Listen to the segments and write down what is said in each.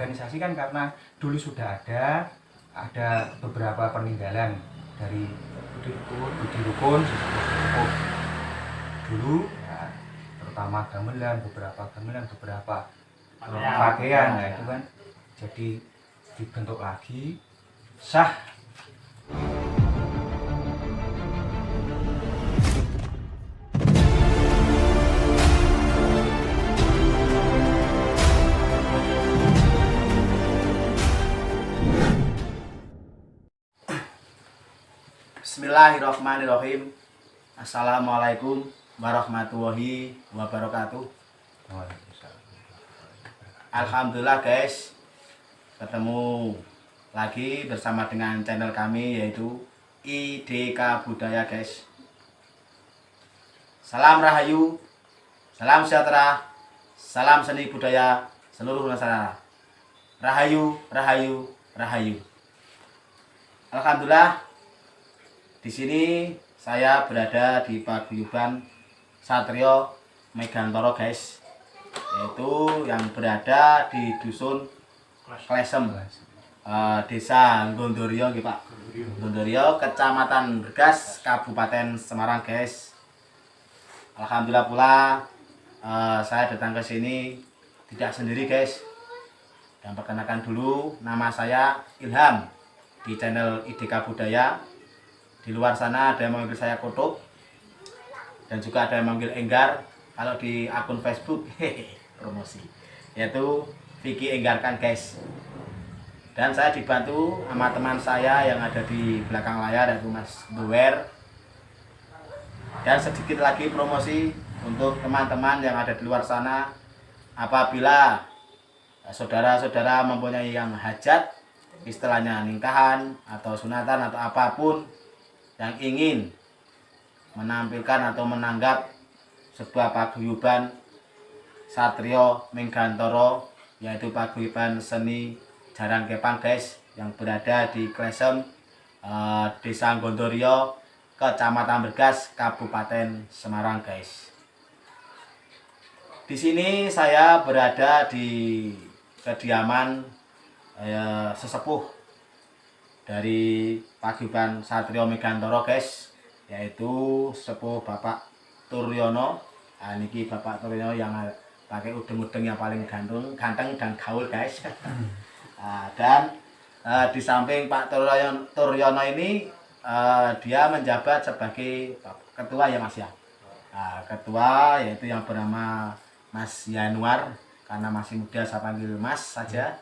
organisasi kan karena dulu sudah ada beberapa peninggalan dari Budi Rukun sesepuh dulu ya, terutama beberapa pakaian ya itu kan jadi dibentuk lagi sah. Bismillahirrahmanirrahim. Assalamualaikum warahmatullahi wabarakatuh. Alhamdulillah guys, ketemu lagi bersama dengan channel kami yaitu IDK Budaya guys. Salam Rahayu, salam sejahtera, salam seni budaya seluruh Nusantara. Rahayu, Rahayu, Rahayu. Alhamdulillah, di sini saya berada di paguyuban Satrio Megantoro guys, yaitu yang berada di dusun Klesem, desa Gondorio gitu Pak. Gondorio, Kecamatan Bergas, Kabupaten Semarang guys. Alhamdulillah pula saya datang ke sini tidak sendiri guys. Dan perkenalkan dulu, nama saya Ilham di channel IDK Budaya. Di luar sana ada yang memanggil saya Kutub dan juga ada yang memanggil Enggar. Kalau di akun Facebook promosi yaitu Vicky Enggarkan guys. Dan saya dibantu sama teman saya yang ada di belakang layar yaitu Mas Bower. Dan sedikit lagi promosi untuk teman-teman yang ada di luar sana, apabila saudara-saudara mempunyai yang hajat, istilahnya nikahan atau sunatan atau apapun, yang ingin menampilkan atau menanggap sebuah paguyuban Satrio Megantoro, yaitu paguyuban seni Jaran Kepang guys, yang berada di Klesem, Desa Gondorio, Kecamatan Bergas, Kabupaten Semarang guys. Di sini saya berada di kediaman sesepuh dari paguyuban Satrio Megantoro guys, yaitu sepuh Bapak Turyono. Niki Bapak Turyono yang pakai udeng-udeng yang paling ganteng dan gaul guys. Dan di samping Pak Turyono ini dia menjabat sebagai ketua ya Mas ya. Ketua yaitu yang bernama Mas Yanuar, karena masih muda saya panggil Mas saja.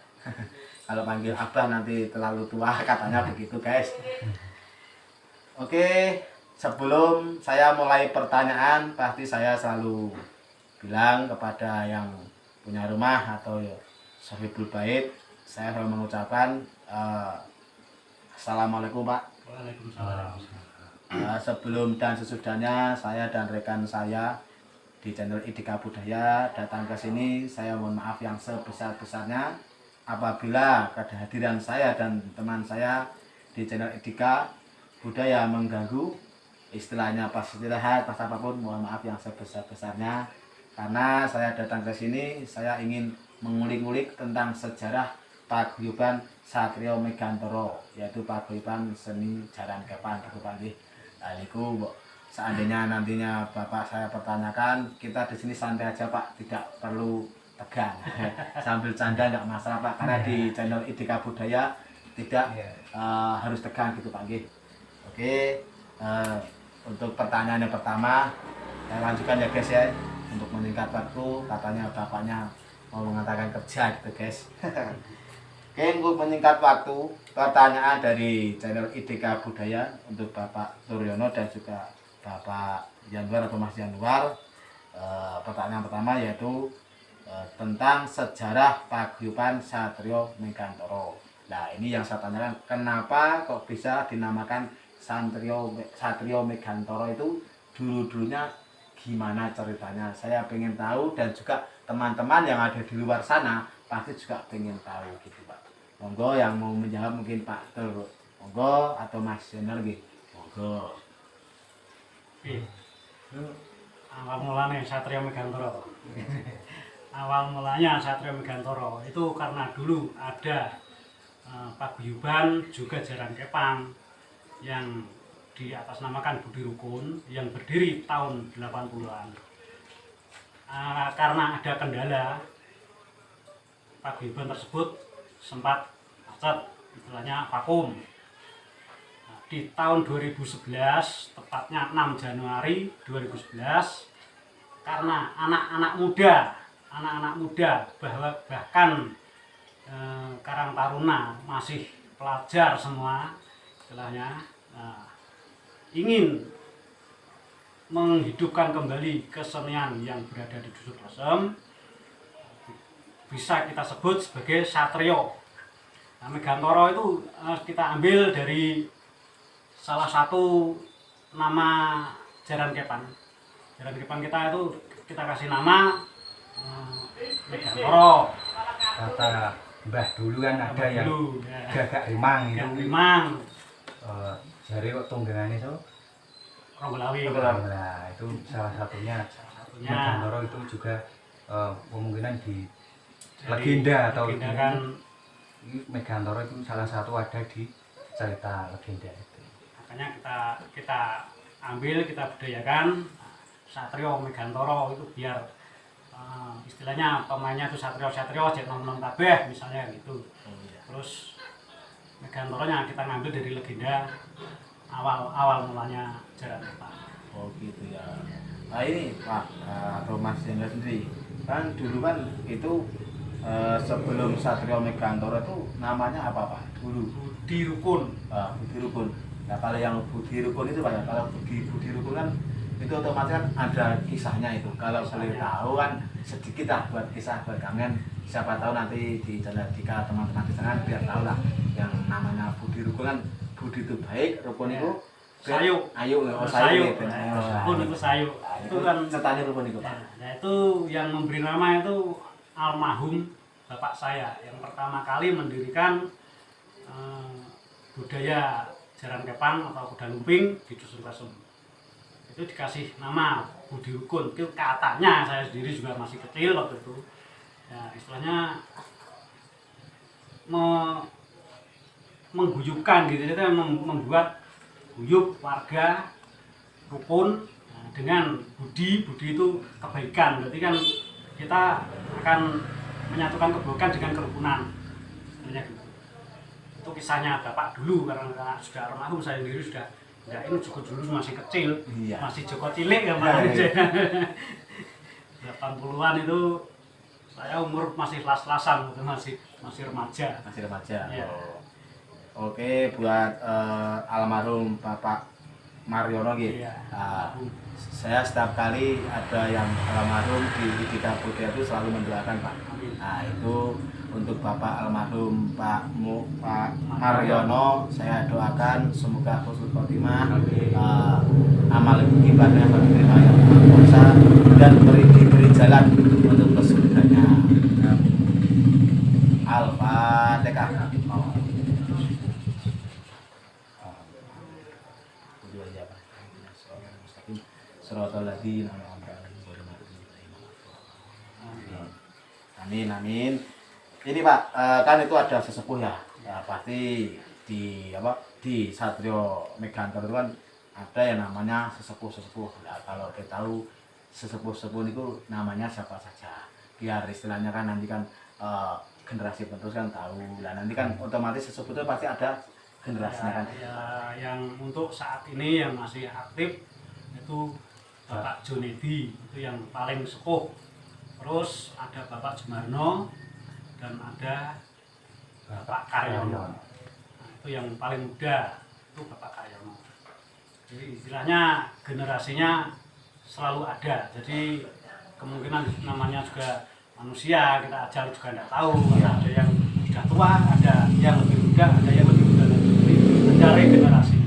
Kalau panggil Abah nanti terlalu tua katanya begitu guys. Oke, sebelum saya mulai pertanyaan, pasti saya selalu bilang kepada yang punya rumah atau sahibul bait, saya selalu mengucapkan Assalamualaikum Pak. Waalaikumsalam. Sebelum dan sesudahnya, saya dan rekan saya di channel IDK Budaya datang ke sini, saya mohon maaf yang sebesar-besarnya apabila kehadiran saya dan teman saya di channel IDK Budaya mengganggu, istilahnya pas istirahat, pas apapun, mohon maaf yang sebesar-besarnya. Karena saya datang ke sini, saya ingin mengulik-ulik tentang sejarah paguyuban Satrio Megantoro, yaitu paguyuban seni Jaran Kepang gitu Pak. Nah, niku seandainya nantinya Bapak saya pertanyakan, kita di sini santai aja Pak, tidak perlu tegang. Sambil canda nggak masalah Pak, karena di channel IDK Budaya tidak harus tegang gitu Pak. Oke, untuk pertanyaan yang pertama saya lanjutkan ya guys ya, untuk meningkat waktu. Katanya bapaknya mau mengatakan kerja gitu guys. Oke, untuk meningkat waktu, pertanyaan dari channel IDK Budaya untuk Bapak Turyono dan juga Bapak Yanuar atau Mas Yanuar. Pertanyaan pertama yaitu tentang sejarah paguyuban Satrio Megantoro. Nah, ini yang saya tanyakan, kenapa kok bisa dinamakan Satrio Megantoro itu, dulu-dulunya gimana ceritanya? Saya pengen tahu, dan juga teman-teman yang ada di luar sana pasti juga pengen tahu gitu Pak. Monggo yang mau menjawab mungkin Pak Tur, monggo, atau Mas Jenner gitu, monggo. Awal mulane Satrio Megantoro. awal mulanya Satrio Megantoro itu karena dulu ada paguyuban juga Jaran Kepang yang diatasnamakan Budi Rukun yang berdiri tahun 80-an. Karena ada kendala, paguyuban tersebut sempat macet, istilahnya vakum. Di tahun 2011, tepatnya 6 Januari 2011, karena anak-anak muda bahkan Karang Taruna masih pelajar semua istilahnya, ingin menghidupkan kembali kesenian yang berada di Dusun Lesem, bisa kita sebut sebagai Satrio. Nah, Megantoro itu kita ambil dari salah satu nama Jaran Kepang. Jaran Kepang kita itu kita kasih nama Megantoro. Kata Mbah dulu kan ada yang Dulu, ya. Gagak Rimang itu. Gagak Rimang. Jari kok tunggangannya itu Ronggolawi. nah itu salah satunya. Megantoro itu juga kemungkinan di legenda atau kan Megantoro itu salah satu ada di cerita legenda itu. makanya kita ambil, kita budayakan Satrio Megantoro itu biar istilahnya pemainnya itu Satrio cek nom kabeh misalnya gitu. Terus Megantoronya kita ngambil dari legenda awal mulanya Jaran Kepang. Oh gitu ya. Nah ini Pak atau Mas Hendra sendiri kan dulu kan itu sebelum Satrio Megantoro itu namanya apa Pak dulu? Budi Rukun. Budi Rukun. Nah kalau yang Budi Rukun itu Pak ya, kalau Budi Rukun kan itu otomatis kan ada kisahnya itu. Kalau boleh tahu kan sedikit lah buat kisah buat kalian, siapa tahu nanti di jika teman-teman di sana biar tahu lah yang namanya Budi Rukun kan. Budi itu baik, Rukun itu sayu. Ayu, sayu. Rukun itu sayu. Itu kan ceritanya Rukun itu Pak. Nah itu yang memberi nama itu almarhum bapak saya yang pertama kali mendirikan budaya Jaran Kepang atau kuda lumping di Dusun Lesem. Itu dikasih nama Budi Rukun. Itu katanya, saya sendiri juga masih kecil waktu itu. Ya, istilahnya mengguyupkan gitu, kita membuat guyup warga rukun dengan budi itu kebaikan. Berarti kan kita akan menyatukan kebaikan dengan kerukunan. Sebenarnya gitu. Itu kisahnya bapak dulu karena sudah almarhum, saya sendiri sudah ya ini Joko dulu masih kecil, masih Joko cilik ya Pak. 80-an itu saya umur masih las-lasan, masih remaja. Masih remaja. Ya. Oke, buat almarhum Bapak Mariono gitu. Iya. Saya setiap kali ada yang almarhum di Idika Budaya itu selalu mendoakan Pak. Nah itu untuk Bapak almarhum Pak Mariono, saya doakan semoga husnul khotimah, amal ibadahnya diterima yang Maha Kuasa dan diberi jalan untuk ke surganya. Al-Fatihah. Amin amin. Ini Pak, kan itu ada sesepuh ya. Pasti di Satrio Megantoro itu kan ada yang namanya sesepuh. Nah, kalau kita tahu sesepuh itu namanya siapa saja. Biar istilahnya kan nanti kan generasi penerus kan tahu. Lah nanti kan otomatis sesepuh itu pasti ada generasinya kan. Ya, yang untuk saat ini yang masih aktif itu Bapak Jonedi, itu yang paling sepuh. Terus ada Bapak Jumarno dan ada Bapak Karyono. Nah, itu yang paling muda itu Bapak Karyono. Jadi istilahnya generasinya selalu ada. Jadi kemungkinan namanya juga manusia, kita ajar juga tidak tahu. Ada yang sudah tua, ada yang lebih muda, ada yang lebih muda lagi. Jadi mencari generasi.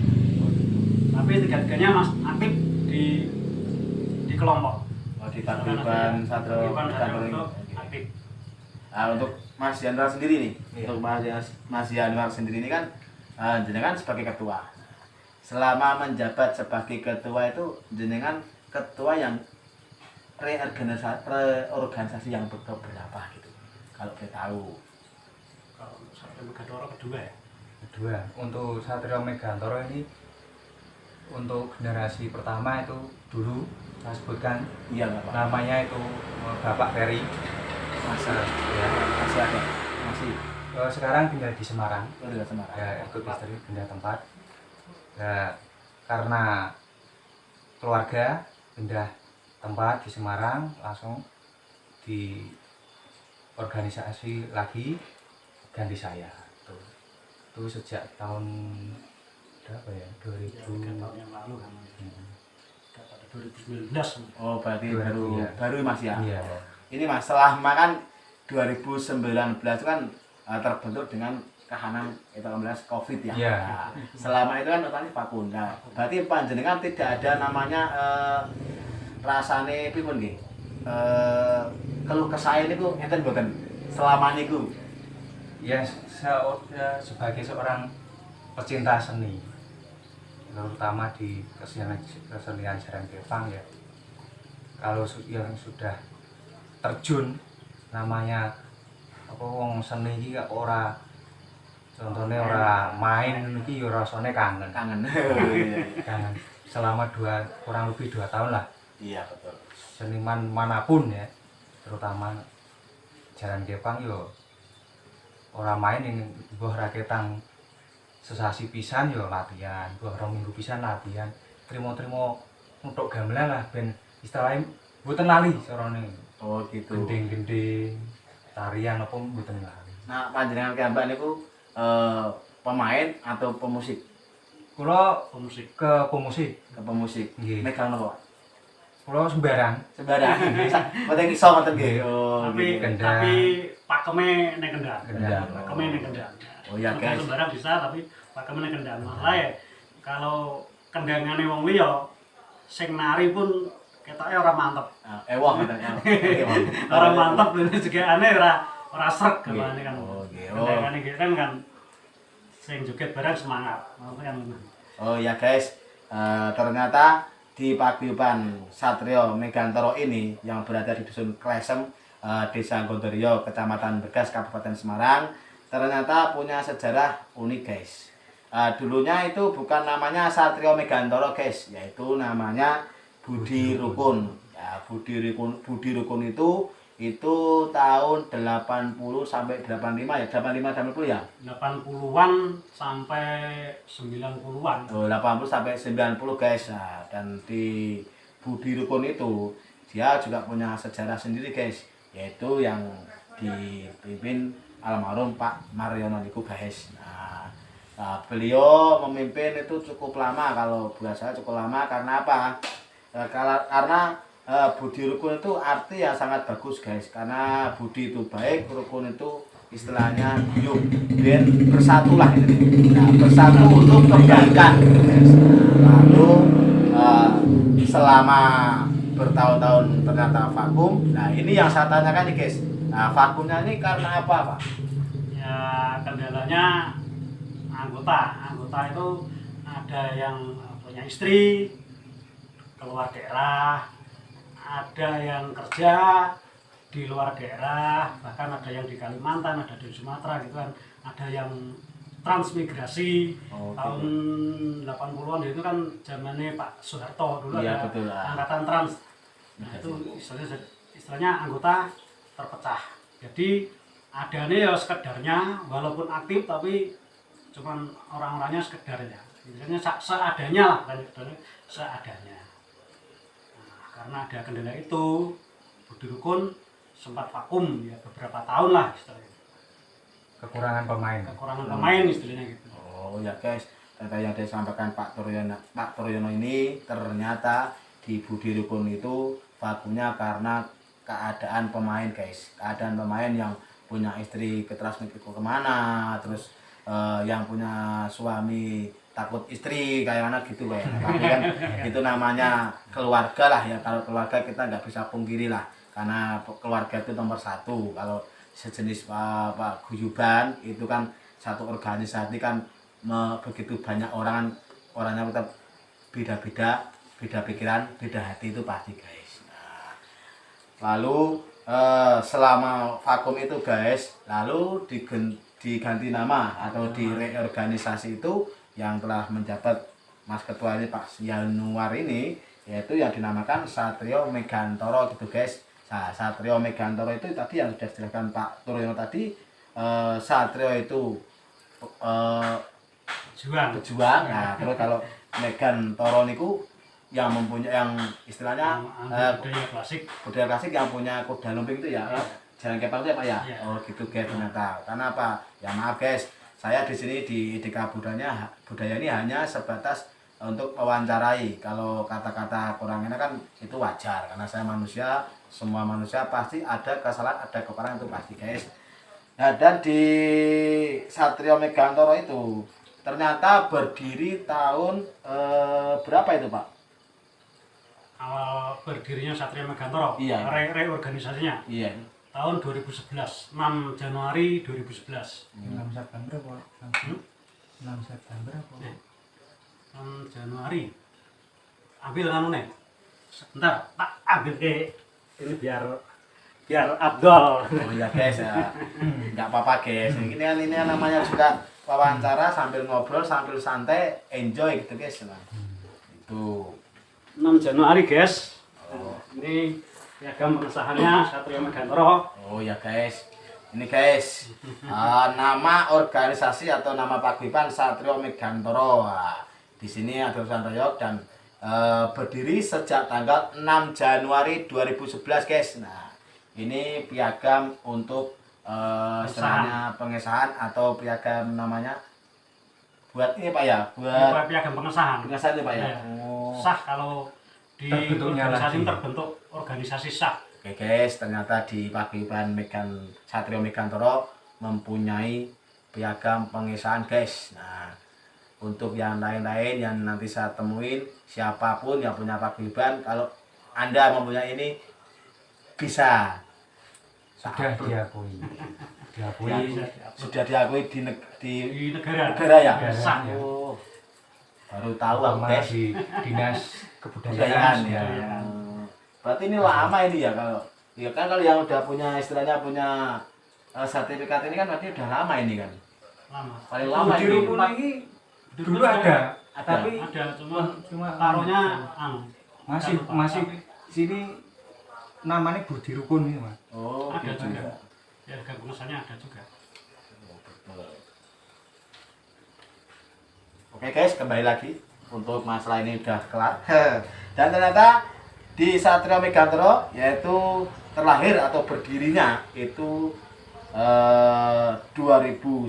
Tapi tiga-tiganya aktif di kelompok. Di Paguyuban Satrio Megantoro aktif. Nah, untuk Mas Yanwar sendiri nih, untuk Mas Yanwar sendiri ini kan jenengan sebagai ketua. Selama menjabat sebagai ketua itu jenengan ketua yang reorganisasi yang berapa gitu kalau kita tahu. Kalau untuk Satrio Megantoro kedua ya. Kedua, untuk Satrio Megantoro ini untuk generasi pertama itu dulu saya sebutkan Iya nggak Pak? namanya itu Bapak Ferry. Masih Ya. masih ada masih Sekarang tinggal di Semarang. oh, di Semarang. Ya, ikut istri pindah tempat. Ya, karena keluarga pindah tempat di Semarang, langsung di organisasi lagi ganti saya. Itu sejak tahun berapa ya? Ya, 3 tahun yang lalu kan. Pada 2019. Oh berarti 2000, baru ya. baru Mas ya. Iya. Ini Mas selama kan 2019 itu kan terbentuk dengan kahanan itu COVID ya. Iya. Nah, selama itu kan otomatis vakum. Nah, berarti panjenengan tidak ada namanya rasane pripun nggih? Keluh kesah niku enten mboten selama niku. Ya, saya sebagai seorang pecinta seni, terutama di kesenian Jaran Kepang ya. Kalau yang sudah terjun namanya apa wong seni iki ora contohnya ora main iki ya rasane kangen. Kangen. Kangen. Selama kurang lebih 2 tahun lah. Iya betul. Seniman manapun ya, terutama Jaran Kepang yo ora main yang mbah raketang sesasi pisan yo latihan, mbah 2 minggu pisan latihan, trimo-trimo untuk gamelan lah ben istilahnya mboten lali carane. Oh gitu. Gending-gending, tarian apa mboten lali. Nah, panjenengan piyambak niku pemain atau pemusik? Kula Pemusik. ke pemusik, Ke pemusik. Nggih. Megang napa? kula sembarang. Sembarang. Mboten iso ngoten nggih. Oh, Tapi gitu. Kendang. tapi pakeme ning kendang. Kendang. Pakeme ning kendang. Oh ya, guys. Sembarang bisa tapi pakeme ning kendang. Malah ya kalau kendangane wong liya sing nari pun ketoke ora mantep. Ewah ngoten. Ora mantep juga aneh ora sreg gamane kan. Oh, nggih. Kendangane iki kan sing joget bareng semangat. Maksudnya kan. Oh ya guys, ternyata di paguyuban Satrio Megantoro ini yang berada di Dusun Klesem, Desa Gondoryo, Kecamatan Begas, Kabupaten Semarang, ternyata punya sejarah unik guys. Dulunya itu bukan namanya Satrio Megantoro guys, yaitu namanya Budi Rukun. Ya, Budi Rukun itu tahun 80 sampai 85 ya, 85 sampai 90 ya. 80-an sampai 90-an. Oh, 80 sampai 90 guys. Nah, dan di Budi Rukun itu dia juga punya sejarah sendiri guys, yaitu yang dipimpin almarhum Pak Mariono niku guys. Nah, beliau memimpin itu cukup lama, kalau buat saya cukup lama karena apa? Karena Budi Rukun itu arti yang sangat bagus guys, karena Budi itu baik, Rukun itu istilahnya guyup, biar bersatulah ini. Nah, bersatu untuk kebaikan guys. Lalu selama bertahun-tahun ternyata vakum. Nah ini yang saya tanyakan nih guys, nah vakumnya ini karena apa Pak? Ya kendalanya anggota itu ada yang punya istri keluar daerah, ada yang kerja di luar daerah, bahkan ada yang di Kalimantan, ada di Sumatera gitu kan, ada yang transmigrasi. Tahun 80-an itu kan zamannya Pak Soeharto dulu, Iya, ada betul. angkatan trans. Nah itu istilahnya anggota terpecah. Jadi adanya ya sekedarnya, walaupun aktif tapi cuman orang-orangnya sekedar ya. Istilahnya seadanya lah, bukan seadanya. Nah, karena ada kendala itu, Budi Rukun sempat vakum ya beberapa tahun lah istilahnya. Kekurangan Pemain istilahnya gitu. Oh ya guys, data yang disampaikan Pak Toryono ini ternyata di Budi Rukun itu vakumnya karena keadaan pemain guys, keadaan pemain yang punya istri ke transmigran kemana, terus yang punya suami takut istri kayak anak gitu kayak. Tapi kan itu namanya keluarga lah ya, kalau keluarga kita nggak bisa pungkiri lah, karena keluarga itu nomor satu. Kalau sejenis guyuban itu kan satu organisasi kan begitu banyak orangnya tetap beda-beda, beda pikiran, beda hati itu pasti guys. Lalu selama vakum itu guys, lalu diganti nama atau direorganisasi itu yang telah menjabat Mas Ketua ini Pak Yanuar ini, yaitu yang dinamakan Satrio Megantoro gitu guys. Nah, Satrio Megantoro itu tadi yang sudah dijelaskan Pak Turyono tadi, Satrio itu pejuang. Nah, terus kalau Megantoro niku yang mempunyai yang istilahnya budaya klasik yang punya kuda lumping itu ya. Jalan kepang itu ya Pak ya? Ya. Oh gitu guys ternyata. Karena apa? Ya maaf guys, saya di sini di IDK Budaya ini hanya sebatas untuk mewawancarai. Kalau kata-kata kurang enak kan itu wajar karena saya manusia, semua manusia pasti ada kesalahan, ada kekurangan itu pasti guys. Nah, dan di Satrio Megantoro itu ternyata berdiri tahun berapa itu Pak? Awal berdirinya Satrio Megantoro, Iya. reorganisasinya Iya. tahun 2011, 6 Januari 2011. 6 September apa? 6 September apa? 6 Januari. Ambil anu nih. Sebentar, tak ambil ini biar Abdul. Oh iya guys ya, nggak apa-apa guys. Ini namanya juga wawancara sambil ngobrol sambil santai, enjoy gitu guys. Nah, itu 6 Januari guys. Ini piagam pengesahannya Satrio Megantoro. oh ya guys, ini guys nama organisasi atau nama paguyuban Satrio Megantoro. Nah, di sini ada tulisan Royok dan berdiri sejak tanggal 6 Januari 2011 guys. Nah, ini piagam untuk istilahnya pengesahan atau piagam namanya buat ini Pak ya, buat Piagam pengesahan. pengesahan ini Pak ya. Ya. Oh. Sah kalau di Terbentuknya organisasi lagi. terbentuk organisasi sah. Oke guys, ternyata di paguyuban Satrio Megantoro mempunyai piagam pengesahan guys. Nah, untuk yang lain-lain yang nanti saya temuin, siapapun yang punya paguyuban, kalau Anda mempunyai ini bisa Sudah diakui. sudah diakui di Di negara. negara ya. Negara, Sah. ya. Oh, baru tahu aku Sama guys. di Dinas Kebudayaan Kebudayaan ya. ya. Berarti ini lama ini ya kalau ya kan kalau yang udah punya istilahnya punya sertifikat ini kan berarti udah lama ini kan. Lama. Paling lama Di ini. Rukun ini dulu ada, Ada. tapi Ada cuma cuma taruhnya anu. masih sini namanya Budi Rukun ini Mas. Oh, Ada gitu juga. ya. Piagam pengesahannya ada juga. Oke guys, kembali lagi untuk masalah ini udah kelar. Dan ternyata di Satrio Megantoro yaitu terlahir atau berdirinya itu 2019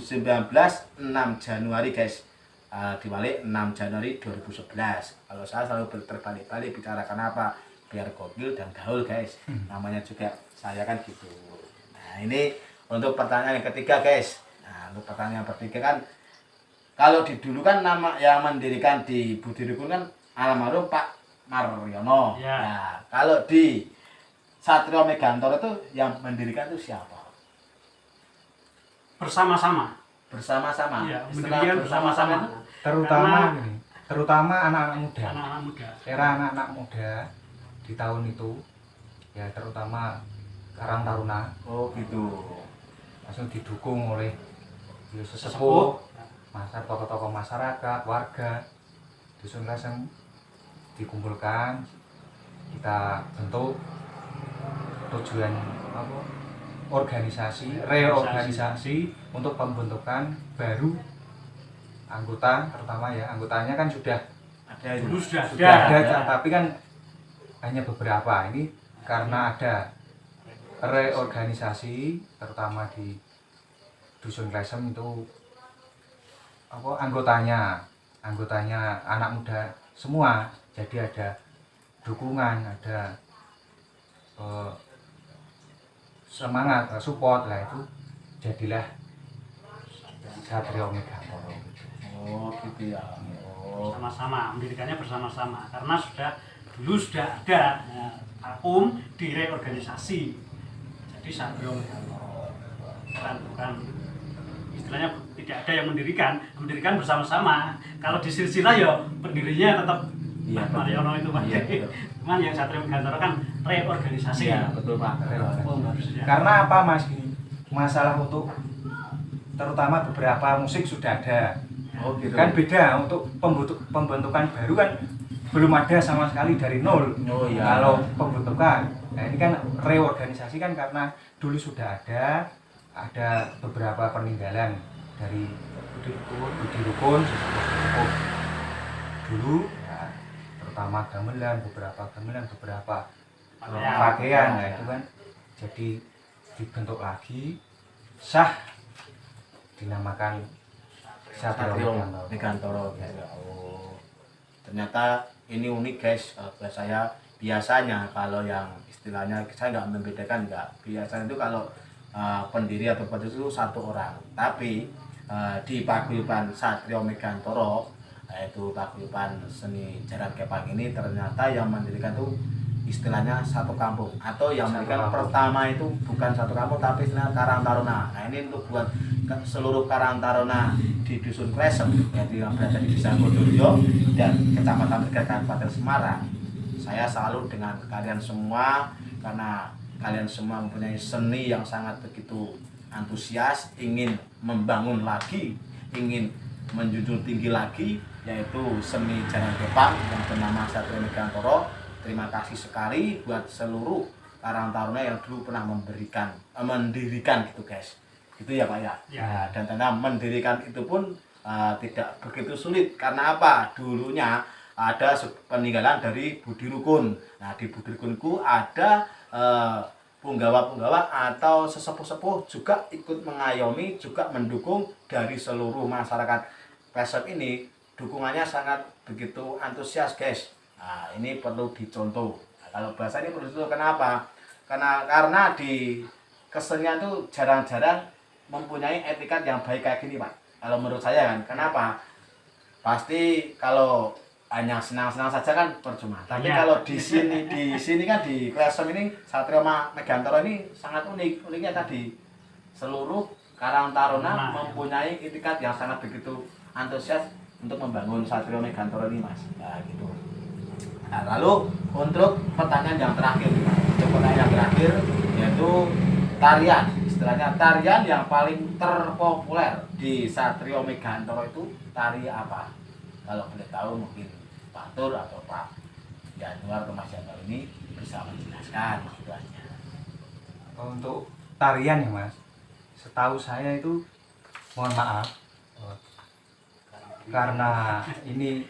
6 Januari guys. Dibalik 6 Januari 2011. Kalau saya selalu terbalik-balik bicara kenapa biar gokil dan gaul guys. Namanya juga saya kan gitu. Nah, ini untuk pertanyaan yang ketiga guys. Nah, untuk pertanyaan yang ketiga kan kalau di dulu kan nama yang mendirikan di Budi Rukun kan almarhum Pak Maryono. Ya. Nah, kalau di Satrio Megantoro itu yang mendirikan itu siapa? Bersama-sama. Bersama-sama. Iya, Istilah mendirikan bersama-sama. Terutama anak-anak muda. Anak-anak muda. Era anak-anak muda di tahun itu ya terutama Karang Taruna Oh gitu. langsung didukung oleh ya, Sesepuh. sesepuh, tokoh-tokoh masyarakat, warga, dusun Lesem dikumpulkan, kita bentuk tujuan apa? Reorganisasi untuk pembentukan baru anggota, terutama ya anggotanya kan sudah Ada itu. Dulu sudah ada, ada. tapi kan hanya beberapa. Ini karena ada reorganisasi terutama di dusun Lesem itu apa anggotanya anak muda semua, jadi ada dukungan, ada semangat, support lah, itu jadilah Satrio Megantoro. Oh gitu ya. Oh. Bersama-sama, mendirikannya bersama-sama karena dulu sudah ada vakum di reorganisasi. Jadi Satrio Megantoro bukan istilahnya tidak ada yang mendirikan bersama-sama. Kalau di silsilah ya pendirinya tetap Iya, Mas Mariono itu Pak. Iya, betul. Cuman yang Satrio Megantoro kan reorganisasi. Iya, betul Pak. Pembaruan. Karena apa Mas? Gini, masalah untuk terutama beberapa musik sudah ada. Oh gitu. Kan beda untuk pembentukan baru kan belum ada sama sekali dari nol. Oh iya. Kalau pembentukan, nah ini kan reorganisasi kan karena dulu sudah ada beberapa peninggalan dari Budi Rukun sesepuh dulu, ya, terutama beberapa pakaian, nah itu kan jadi dibentuk lagi, sah, dinamakan Satrio Megantoro. Oh. Ternyata ini unik guys. Buat saya biasanya kalau yang istilahnya saya nggak membedakan nggak. Biasanya itu kalau pendiri atau penerus itu satu orang. Tapi di paguyuban Satrio Megantoro, yaitu paguyuban seni Jaran Kepang ini ternyata yang mendirikan itu istilahnya satu kampung, atau yang mendirikan pertama itu bukan satu kampung tapi istilahnya Karang Taruna. Nah ini untuk buat seluruh Karang Taruna di Dusun Klesem yang berada di Desa Godoryo dan Kecamatan Tegal Kabupaten Semarang. Saya salut dengan kalian semua karena kalian semua mempunyai seni yang sangat begitu antusias, ingin membangun lagi, ingin menjunjung tinggi lagi, yaitu seni Jaran Kepang yang bernama Satrio Megantoro. Terima kasih sekali buat seluruh Karang Taruna yang dulu pernah mendirikan gitu guys. Gitu ya Pak ya. Ya. Dan ternyata mendirikan itu pun tidak begitu sulit karena apa? Dulunya ada peninggalan dari Budi Rukun. Nah di Budi Rukunku ada punggawa-punggawa atau sesepuh-sepuh juga ikut mengayomi, juga mendukung dari seluruh masyarakat Klesem ini. Dukungannya sangat begitu antusias guys. Nah, ini perlu dicontoh. Nah, kalau bahasa ini perlu dicontoh, kenapa? Karena di kesenian itu jarang-jarang mempunyai etikat yang baik kayak gini Pak. Kalau menurut saya kan, kenapa? Pasti kalau hanya senang-senang saja kan percuma. Tapi Ya. kalau di sini kan di Klesem ini Satrio Megantoro ini sangat unik. Uniknya tadi seluruh Karang Taruna mempunyai etikat yang sangat begitu antusias untuk membangun Satrio Megantoro ini Mas. Nah, gitu. Nah, lalu untuk pertanyaan yang terakhir, yaitu tarian, istilahnya tarian yang paling terpopuler di Satrio Megantoro itu tari apa? Kalau boleh tahu mungkin Pak Tur atau Pak Januar atau Mas Januar ini bisa menjelaskan situasinya. Untuk tarian ya Mas, setahu saya itu, mohon maaf, karena ini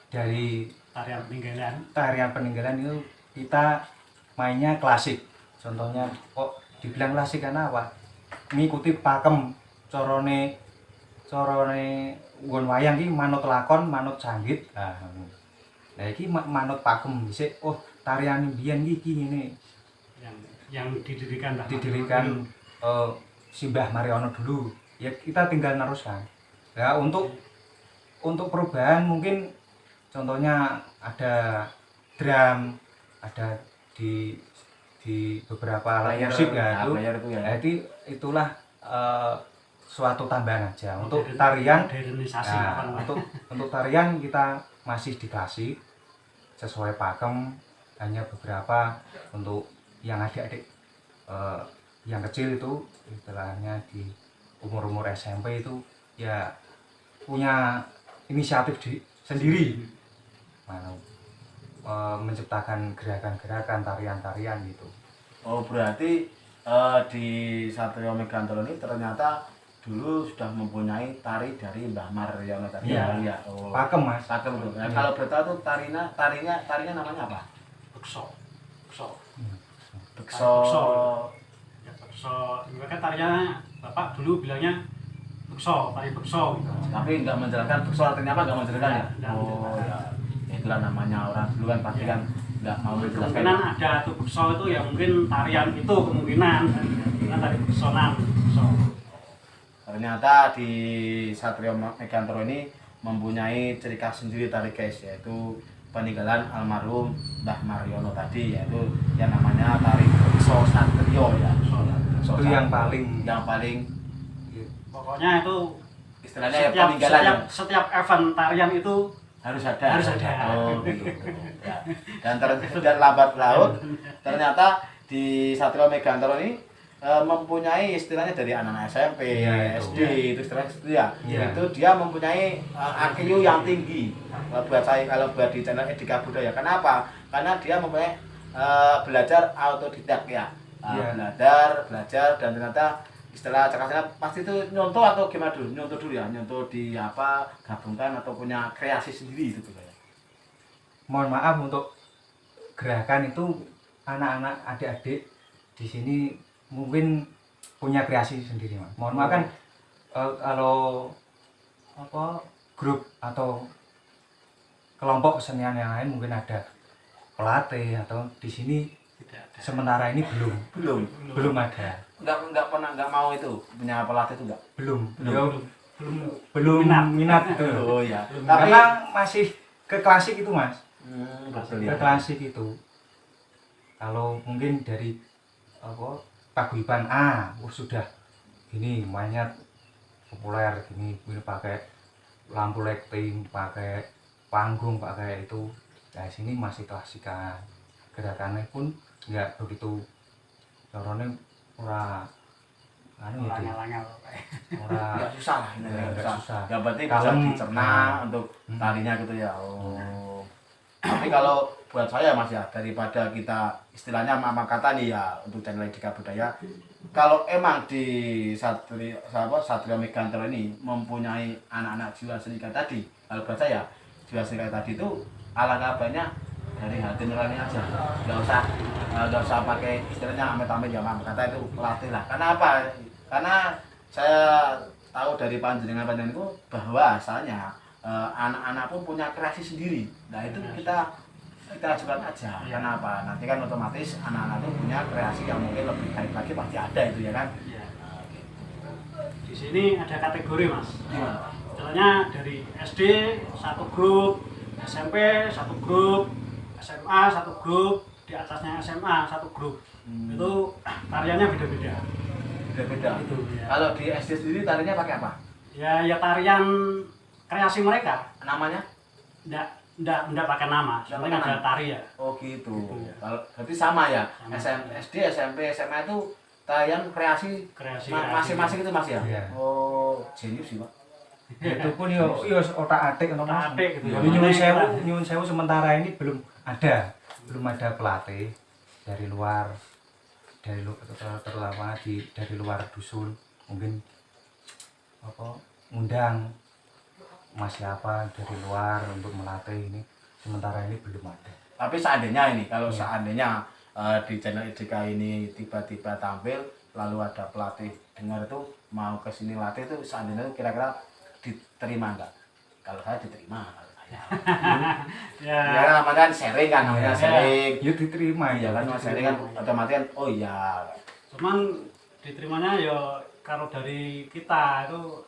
dari tarian peninggalan itu kita mainnya klasik. Contohnya kok dibilang klasik karena apa? Ngikuti pakem corone nggon wayang iki manut lakon, manut sanggit. Nah iki manut pakem dhisik. Oh, tarian mbiyen iki ngene. Yang didirikan Simbah Mariono dulu. Ya kita tinggal neruskan. Ya untuk perubahan mungkin contohnya ada drum, ada di beberapa alat musik ya itu. Jadi itulah suatu tambahan aja. Untuk tarian, untuk tarian kita masih dikasih sesuai pakem, hanya beberapa untuk yang adik-adik yang kecil itu istilahnya di umur SMP itu ya punya inisiatif sendiri. Menciptakan gerakan-gerakan, tarian-tarian gitu. Oh berarti di Satrio Megantoro ini ternyata dulu sudah mempunyai tari dari Mbah Mariono tadi. Iya. Oh. Pakem Mas. Pakem tuh. Nah, kalau bertahu tuh tarinya namanya apa? Bekso. Bekso. Ya, bekso. Mereka tarinya Bapak dulu bilangnya bekso, tari bekso gitu. Tapi nggak menjelaskan bekso artinya apa, nggak menjelaskan ya? Nggak menjelaskan. Ya itulah namanya orang dulu kan pasti kan nggak mau menjelaskan. Kemungkinan ada tuh bekso itu ya mungkin tarian itu kemungkinan tari beksonan. Ternyata di Satrio Megantoro ini mempunyai ciri khas sendiri tari guys, yaitu peninggalan almarhum Mbah Mariono tadi, yaitu yang namanya tari bekso Satrio ya. Itu yang paling Pokoknya itu istilahnya ya peninggalan. setiap event tarian itu harus ada. Oh gitu. Ya. Dan dan lambat laun ternyata di Satrio Megantoro ini mempunyai istilahnya dari anak-anak SMP, Iya, itu. SD, itu istilahnya itu ya. Iya. Itu dia mempunyai IQ yang tinggi. Kalau buat di channel Etika Budaya. Kenapa? Karena dia mempunyai belajar autodidak ya. Iya. Belajar dan ternyata istilah cakapnya pasti itu nyontoh atau gimana dulu? Nyontoh dulu ya, nyontoh di apa gabungkan atau punya kreasi sendiri itu ya. Mohon maaf untuk gerakan itu anak-anak adik-adik di sini mungkin punya kreasi sendiri, Mas. Mohon maaf kan kalau apa grup atau kelompok kesenian yang lain mungkin ada pelatih atau di sini Tidak ada. sementara ini belum ada. Enggak pernah enggak mau itu punya pelatih itu enggak. Belum Belum minat gitu. Oh ya. Karena masih ke klasik itu, Mas. Betul Ke ya. klasik itu. Kalau mungkin dari apa paguyuban sudah ini mainnya populer gini pakai lampu lighting, pakai panggung, pakai itu. Nah, sini masih klasikan. Gerakannya pun enggak begitu caranya ora anu itu. Langel-langel. Ora Enggak susah lah ini Ya, enggak nggak susah. susah. Yang penting bisa Kalem. dicerna untuk tarinya gitu ya. Oh. Tapi kalau buat saya Mas ya, daripada kita istilahnya mama kata nih ya untuk channel Etika Budaya, kalau emang di Satrio Megantoro ini mempunyai anak-anak jiwa seni tadi, kalau buat saya jiwa seni tadi itu alangkah baiknya dari hati nurani aja, nggak usah pakai istilahnya amit-amit ya mama kata itu latih lah. Karena apa? Karena saya tahu dari panjenengan itu bahwasanya anak-anak pun punya kreasi sendiri. Nah itu kita ajukan aja. Kenapa? Nanti kan otomatis anak-anak itu punya kreasi yang mungkin lebih baik lagi pasti ada itu ya kan. Ya. Nah, gitu. Di sini ada kategori, Mas. Gimana? Istilahnya dari SD satu grup, SMP satu grup, SMA satu grup, di atasnya SMA satu grup. Itu tariannya beda-beda. Beda-beda. Itu ya. Kalau di SD sendiri tarinya pakai apa? Ya tarian kreasi mereka. Namanya? Enggak pakai nama, Nggak penting pakai ada nama. tari ya. Oh gitu. Gitu ya. Kalau berarti sama ya. Sama. SD, SMP, SMA itu tarian kreasi Kreasi. masing-masing itu Mas ya? Iya. Oh, jenius sih, Pak. Itu pun yo otak-atik ngono, Mas. Otak-atik gitu ya. Nyuwun sewu sementara ini belum ada pelatih dari luar terutama dari luar dusun mungkin apa ngundang Mas siapa dari luar untuk melatih ini sementara ini belum ada. Tapi seandainya ini, kalau Iya. seandainya di channel Etika ini tiba-tiba tampil, lalu ada pelatih dengar itu mau ke sini latih itu seandainya itu kira-kira diterima enggak? Kalau saya diterima, kalau saya. Ya. Ya namanya kan sharing kan, namanya Ya. sharing. Ya diterima Iya kan, mas sharing kan otomatis kan, oh iya. Cuman diterimanya ya kalau dari kita itu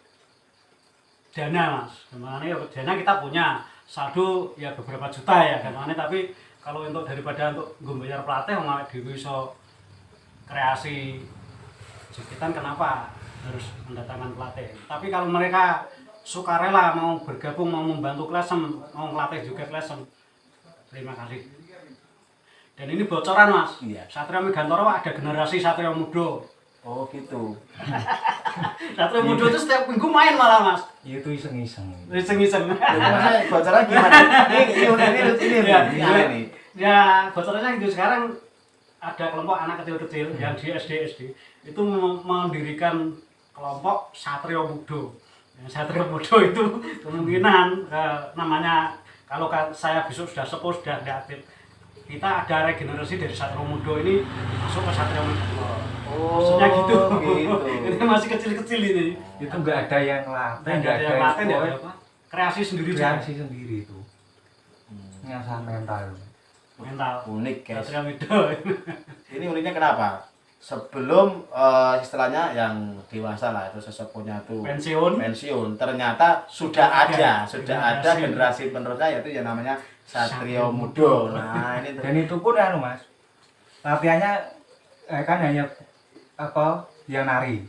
dana, Mas. Gimana ya dana kita punya saldo ya beberapa juta ya gimana, tapi kalau untuk daripada untuk bayar pelatih malah dhewe iso kreasi jepitan, kenapa harus mendatangkan pelatih? Tapi kalau mereka sukarela mau bergabung, mau membantu Klesem, mau melatih juga Klesem, terima kasih. Dan ini bocoran, Mas. Iya. Satrio Megantoro ada generasi Satrio Muda. Oh gitu. Satrio Muda itu setiap minggu main malah, Mas. itu iseng-iseng. Iseng-iseng. Jadi maksudnya bocoran gimana? Ini. Ya, bocorannya itu sekarang ada kelompok anak kecil-kecil yang di SD itu mendirikan kelompok Satrio Muda. Ya, Satrio Muda itu kemungkinan namanya kalau saya besok sudah sepuh sudah tidak aktif, kita ada regenerasi dari Satrio Muda ini masuk ke Satrio Muda. Maksudnya gitu. Ini masih kecil-kecil ini. Itu enggak ada yang latih, Enggak ada yang latih, enggak ada pokoknya apa. Kreasi sendiri kreasi sendiri itu. Ngasah mental. mental. Unik guys. Satrio Muda. Ini uniknya kenapa? Sebelum istilahnya yang dewasa lah itu sesepuhnya tuh pensiun, ternyata sudah ada generasi penerusnya yaitu yang namanya Satrio Muda. Nah ini tuh. Dan itu pun anu Mas, latihannya kan hanya apa yang nari.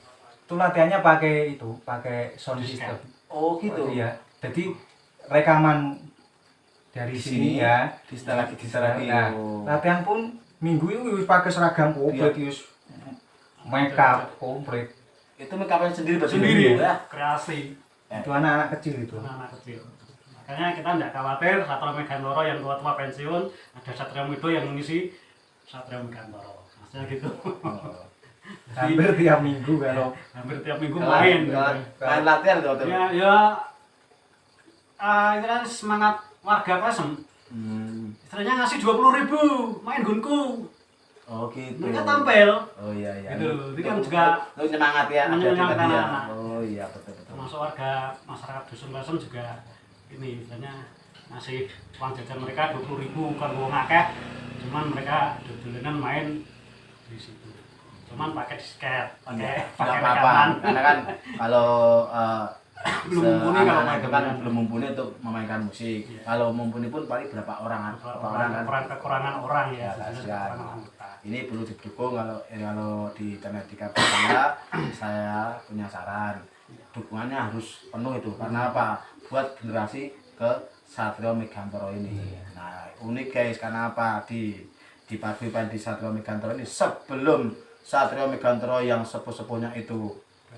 Itu latihannya pakai sound system. Oh gitu. Iya. Jadi rekaman dari Di sini sini, ya di setelah lagi nah, oh. latihan pun minggu ini wis pakai seragam komplit wis make up komplit Itu make up sendiri berarti Sendiri ya. ya, kreasi itu anak-anak kecil itu anak-anak kecil. Makanya kita tidak khawatir Satrio Megantoro yang tua-tua pensiun, ada Satrio Mido yang mengisi Satrio Megantoro. Maksudnya gitu. Oh. hampir tiap minggu kalau Hampir tiap minggu Kalau- main. main latihan tuh. Ya, ya, itu kan semangat warga Klesem. Istilahnya ngasih 20.000 main gunku. Oh gitu. Mereka tampil. Oh iya iya. Gitu. Itu kan juga lu nyemangat ya ada menyemangatkan tadi ya. anak-anak. Oh iya betul betul. termasuk warga masyarakat dusun Klesem juga ini istilahnya ngasih uang jajan mereka 20.000 bukan uang akeh, cuman mereka dolanan main di situ. Cuman pakai disket, Enggak pakai apa-apa. rekaman. Karena kan kalau Belum mumpuni kalau anak-anak main itu kan gamelan. belum mumpuni untuk memainkan musik. Iya. Kalau mumpuni pun paling berapa orang kan. Kekurangan orang ya, Ya, sebenarnya kasihan. kekurangan anggota. Ini perlu didukung kalau di channel Dika saya punya saran dukungannya harus penuh itu karena apa buat generasi ke Satrio Megantoro ini. Nah unik guys karena apa di paguyuban di Satrio Megantoro ini sebelum Satrio Megantoro yang sepuh-sepuhnya itu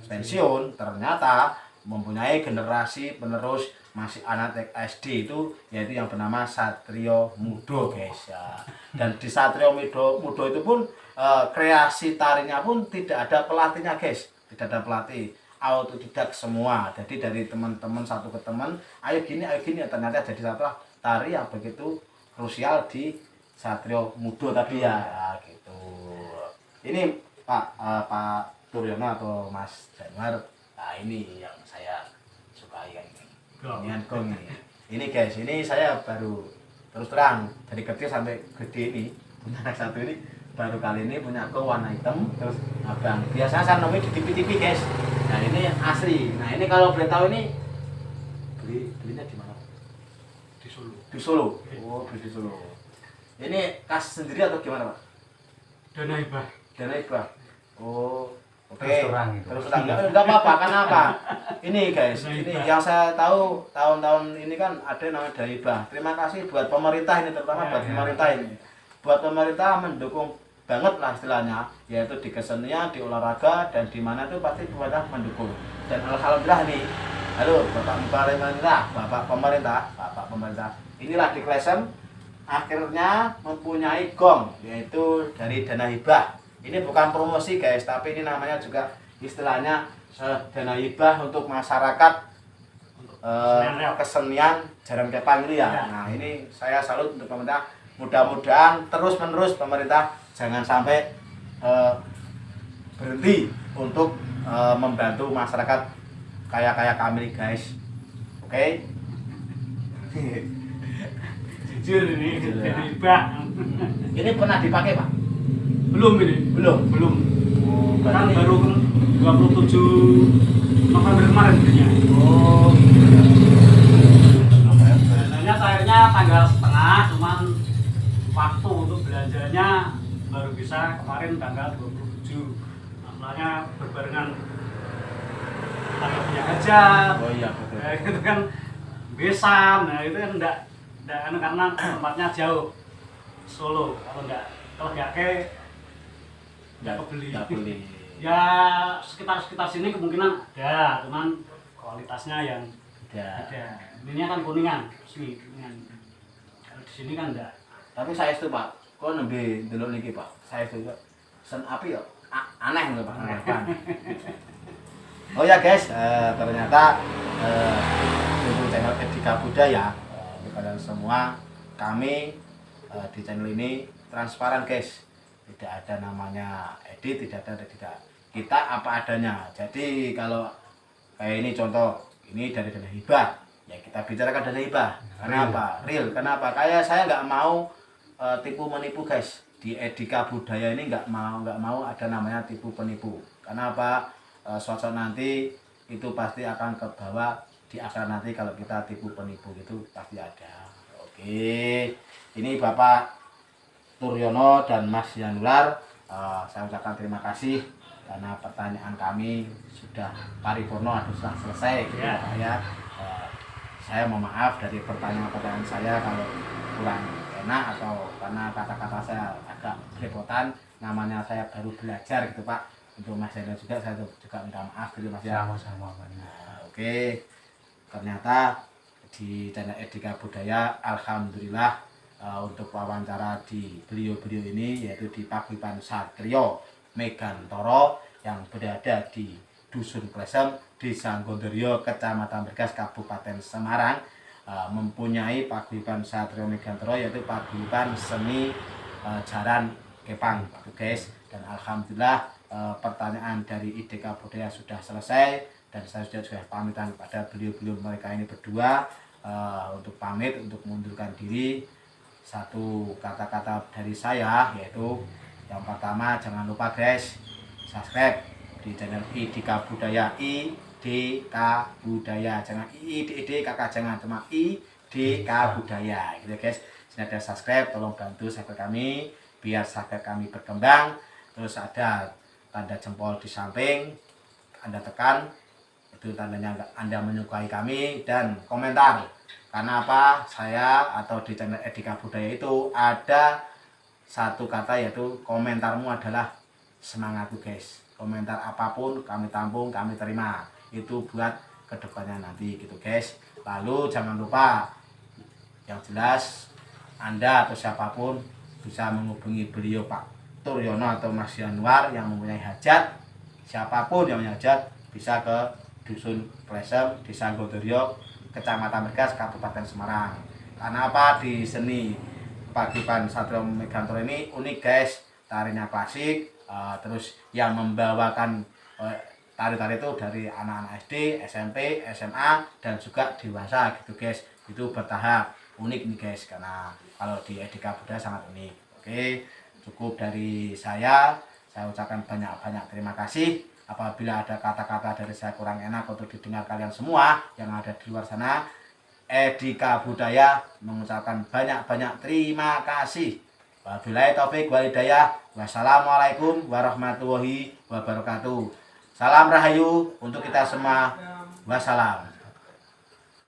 pensiun ternyata mempunyai generasi penerus masih anak SD itu yaitu yang bernama Satrio Mudo guys ya. Dan di Satrio Mudo itu pun kreasi tarinya pun tidak ada pelatihnya guys, tidak ada pelatih, autodidak semua. Jadi dari teman-teman satu ke teman, ayo gini ternyata jadi satu tari yang begitu krusial di Satrio Mudo tadi ya. Ya gitu. Ini Pak Turyono atau Mas Januar, nah ini yang saya sukai kan ini. Ini gong ini. Ini guys, ini saya baru terus terang dari kecil sampai gede ini punya anak satu ini baru kali ini punya gong warna hitam terus abang. Biasanya saya nemuin di TV guys. Nah ini asli. Nah ini kalau boleh tahu ini belinya di mana? Di Solo. Di Solo. Oh beli di Solo. Ini kas sendiri atau gimana Pak? Dana hibah. Dana hibah. Oh, oke. Terus terang gitu. Terus terang. Enggak apa-apa, karena apa? Ini guys, Dana ini hibah. yang saya tahu tahun-tahun ini kan ada namanya dana hibah. Terima kasih buat pemerintah ini terutama buat Ya. pemerintah ini. Buat pemerintah mendukung banget lah istilahnya, yaitu di kesenian, di olahraga dan di mana itu pasti pemerintah mendukung. Dan alhamdulillah nih, halo Bapak pemerintah, inilah di Klesem akhirnya mempunyai gong yaitu dari dana hibah. Ini bukan promosi guys, tapi ini namanya juga istilahnya dana hibah untuk masyarakat kesenian Jaran Kepang ini ya. Ya. Nah ini saya salut untuk pemerintah. Mudah-mudahan terus menerus pemerintah jangan sampai berhenti untuk membantu masyarakat kaya kami guys. Oke? Jujur ini Jujur, ya. dana hibah. Ini pernah dipakai Pak? Belum ini. Belum. Oh, Kan berarti- baru 27 November kemarin belinya. Oh. Biasanya cairnya tanggal setengah, cuman waktu untuk belanjanya baru bisa kemarin tanggal 27. Masalahnya berbarengan tanggal punya hajat. Oh iya betul. Ya, itu kan besan. Nah, itu kan enggak karena tempatnya jauh. Solo. Kalau enggak kebeli. Nggak beli. Ya sekitar sini kemungkinan ada, cuman kualitasnya yang Ya. ada. Ini kan kuningan, resmi kuningan. Kalau di sini kan enggak. Tapi saya itu Pak, kok nembe delok niki Pak. Saya itu sen api ya aneh lho Pak. Aneh kan. Oh ya guys, ternyata untuk channel Dika Budaya kepada semua kami di channel ini transparan guys. Tidak ada namanya edit, tidak. Kita apa adanya. Jadi kalau kayak ini contoh, ini dari dana hibah, ya kita bicarakan dana hibah. Kenapa? Real. Kenapa? Kayak saya nggak mau tipu menipu guys. Di Dika Budaya ini nggak mau ada namanya tipu penipu. Kenapa? Suatu nanti itu pasti akan ke bawah di akhirat nanti kalau kita tipu penipu itu pasti ada. Oke, ini Bapak Turyono dan Mas Januar, saya ucapkan terima kasih karena pertanyaan kami sudah paripurna, sudah selesai gitu Ya. Pak ya. Saya mohon maaf dari pertanyaan-pertanyaan saya kalau kurang enak atau karena kata-kata saya agak belepotan, namanya saya baru belajar gitu Pak. Untuk Mas Hendra juga saya juga minta maaf gitu Mas ya. Sama-sama Pak. Nah, oke, ternyata di channel Etika Budaya alhamdulillah untuk wawancara di beliau-beliau ini yaitu di Paguyuban Satrio Megantoro yang berada di Dusun Klesem, Desa Gondoryo, Kecamatan Bergas, Kabupaten Semarang, mempunyai Paguyuban Satrio Megantoro yaitu paguyuban seni jaran kepang gitu guys. Dan alhamdulillah pertanyaan dari IDK Budaya sudah selesai dan saya sudah pamitan pada beliau-beliau mereka ini berdua untuk pamit untuk mengundurkan diri. Satu kata-kata dari saya yaitu yang pertama, jangan lupa guys subscribe di channel IDK Budaya, IDK Budaya, jangan IDD kakak, jangan cuma IDK Budaya gitu guys. Sini ada subscribe, tolong bantu subscribe kami biar subscribe kami berkembang. Terus ada tanda jempol di samping, Anda tekan, itu tandanya Anda menyukai kami, dan komentar. Karena apa? Saya atau di channel Etika Budaya itu ada satu kata yaitu komentarmu adalah semangatku guys. Komentar apapun kami tampung, kami terima. Itu buat kedepannya nanti gitu guys. Lalu jangan lupa yang jelas Anda atau siapapun bisa menghubungi beliau Pak Turyono atau Mas Januar yang mempunyai hajat. Siapapun yang punya hajat bisa ke Dusun Klesem, Desa Gondoryo, Kecamatan Bergas, Kabupaten Semarang. Karena apa? Di seni Paguyuban Satrio Megantoro ini unik guys, tarinya klasik, terus yang membawakan tari-tari itu dari anak-anak SD, SMP, SMA, dan juga dewasa gitu guys. Itu bertahap, unik nih guys, karena kalau di Etika Budaya sangat unik. Oke, cukup dari saya ucapkan banyak-banyak terima kasih. Apabila ada kata-kata dari saya kurang enak untuk didengar kalian semua yang ada di luar sana, Etika Budaya mengucapkan banyak-banyak terima kasih. Wabillahi taufik wal hidayah. Wassalamualaikum warahmatullahi wabarakatuh. Salam rahayu untuk kita semua. Wassalam.